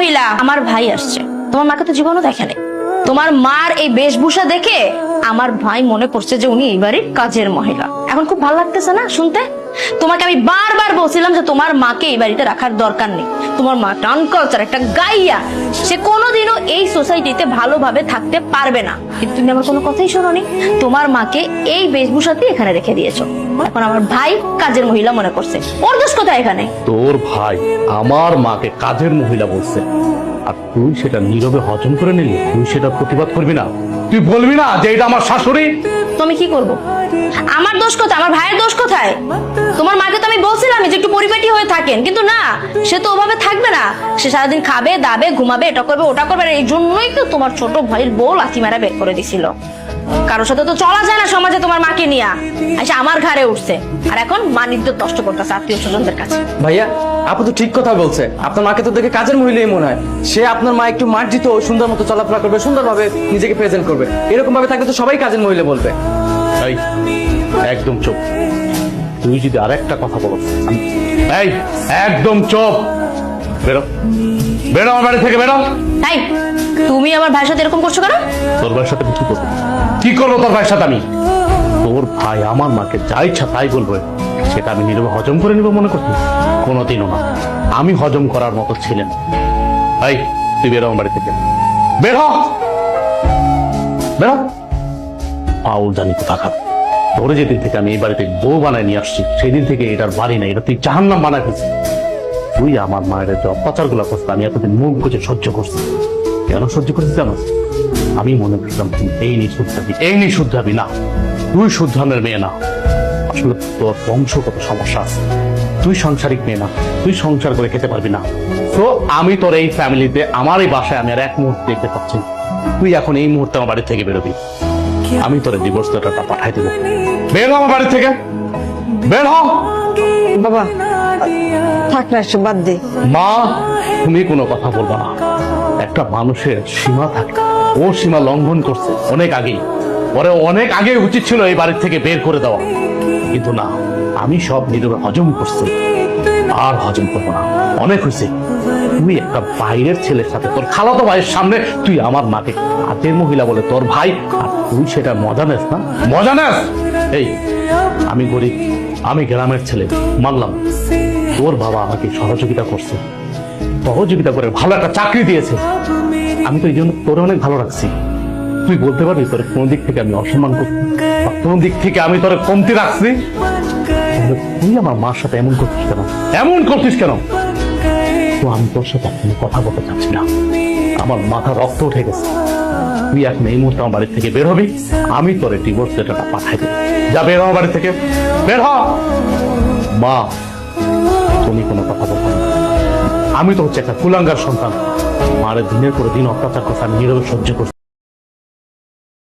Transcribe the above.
মহিলা। আমার ভাই আসছে, তোমার মাকে তো জীবনও দেখেনি। তোমার মার এই বেশভূষা দেখে আমার ভাই মনে করছে যে উনি এই বাড়ির কাজের মহিলা। এখন খুব ভালো লাগতেছে না শুনতে? তোমাকে আমি বারবার বলছিলাম যে তোমার মাকে এই বাড়িতে রাখার দরকার নেই। তোমার মা আনকালচার একটা গাইয়া, সে কোনোদিনও এই সোসাইটিতে ভালোভাবে থাকতে পারবে না। কিন্তু তুমি আমার কোনো কথাই শোনোনি, তোমার মাকে এই বেশভূষাতেই এখানে রেখে দিয়েছো। এখন আমার ভাই কাজের মহিলা মনে করছে, ওর দোষ কোথায় এখানে? তোর ভাই আমার মাকে কাজের মহিলা বলছে, আর তুই সেটা নীরবে হজম করে নিলি। তুই সেটা প্রতিবাদ করবি না? তুই বলবি না যে এটা আমার শাশুড়ি? তুমি কি করবো? আমার দোষ কোথায়? আমার ভাইয়ের দোষ কোথায়? তোমার মাকে তো আমি বলছিলাম যে একটু পরিপাটি হয়ে থাকেন, কিন্তু না, সে তো ওভাবে থাকবে না। সে সারাদিন খাবে দাবে ঘুমাবে, এটা করবে ওটা করবে। এই জন্যই তো তোমার ছোট ভাইয়ের বউ লাথি মারা বের করে দিছিল। কারোর সাথে তো চলা যায় না সমাজে, তোমার মাকে নিয়ে এসে আমার ঘাড়ে উঠছে, আর এখন মানিদ্য নষ্ট করতেছে আত্মীয় স্বজনদের কাছে। ভাইয়া, আপু তো ঠিক কথা বলছে। আপনার মাকে তো দেখে কাজের মহিলাই মনে হয়। সে আপনার মা একটু মার্জিত, সুন্দর মতো চলাফেরা করবে, সুন্দরভাবে নিজেকে প্রেজেন্ট করবে। এরকম ভাবে থাকলে তো সবাই কাজের মহিলা বলবে। এই, একদম চুপ। তুই যদি আরেকটা কথা বলস, এই একদম চুপ। বেরো, বেরো আমার বাড়ি থেকে, বেরো। তাই তুমি আমার ভাইয়ের সাথে এরকম করছো কেন? তোর ভাইয়ের সাথে কি করবো? কি করবো তোর ভাইয়ের সাথে আমি? তোর ভাই আমার মাকে যা ইচ্ছা তাই বলবে, সেটা আমি নীরবে হজম করে নিব মনে করছি? কোনোদিনও না। আমি হজম করার মতো ছিলেন। এই, তুই বেরো আমার বাড়ি থেকে, বেরো, বেরো। পাউল জানি কোথাকার। ধরে যেদিন থেকে আমি এই বাড়িতে বউ বানায় নিয়ে আসছি, সেই দিন থেকে এটার বাড়ি না, এটা তুই জাহান্নাম বানায় ফেলছিস। তুই আমার মায়ের যে অত্যাচার গুলা করছিস, আমি এতদিন মুখ বুঝে সহ্য করছি। কেন সহ্য করছিস জানো? আমি মনে করছিলাম তুই এই নিয়ে শুদ্ধাবি, এই নিয়ে শুদ্ধাবি না। তুই শুদ্ধানের মেয়ে না। আসলে তোর বংশগত সমস্যা আছে। তুই সাংসারিক মেয়ে না, তুই সংসার করে খেতে পারবি না। তো আমি তোর এই ফ্যামিলিতে, আমার এই বাসায় আমি আর এক মুহূর্তে দেখতে পাচ্ছি। তুই এখন এই মুহূর্তে আমার বাড়ি থেকে বেরোবি। আমি তোর ডিভোর্স লেটারটা পাঠাই দেবো। বের হ আমার বাড়ি থেকে, বের হ। বাবা থাক না, এসব বাদ দে। মা, তুমি কোনো কথা বলবা না। একটা মানুষের সীমা থাকে, ও সীমা লঙ্ঘন করছে অনেক আগেই। পরে অনেক আগে উচিত ছিল এই বাড়ির থেকে বের করে দেওয়া, কিন্তু না, আমি সব নীরবে হজম করছি। আর হজম করবো না, অনেক হয়েছে। তুই একটা বাইরের ছেলের সাথে, তোর খালাতো ভাইয়ের সামনে তুই আমার মাকে কাজের মহিলা বলে তোর ভাই, আর তুই সেটা মজা নেস না? মজা নেস? এই, আমি গরিব, আমি গ্রামের ছেলে, মানলাম। তোর বাবা আমাকে সহযোগিতা করছে, সহযোগিতা করে ভালো একটা চাকরি দিয়েছে। আমি তো এই জন্য তোর অনেক ভালো রাখছি। তুই বলতে পারবি তোর কোন দিক থেকে আমি অসম্মান করছি, কোন দিক থেকে আমি তোর কমতি রাখছি? তুই আমার মার সাথে এমন করছিস কেন? এমন করছিস কেন? তো আমি তোর সাথে কোনো কথা বলতে চাচ্ছি না। আমার মাথা রক্ত উঠে গেছে। তুই এখন এই মুহূর্তে আমার বাড়ি থেকে বের হবি। আমি তোর ডিভোর্স লেটারটা পাঠাই দেব। যা, বের হ আমার বাড়ি থেকে, বের হ। মা, তুমি কোনো কথা বলবে না। আমি তো হচ্ছে একটা কুলাঙ্গার সন্তান। মারে দিনের পরে দিন অত্যাচার করছে, আমি নীরবে সহ্য করছি।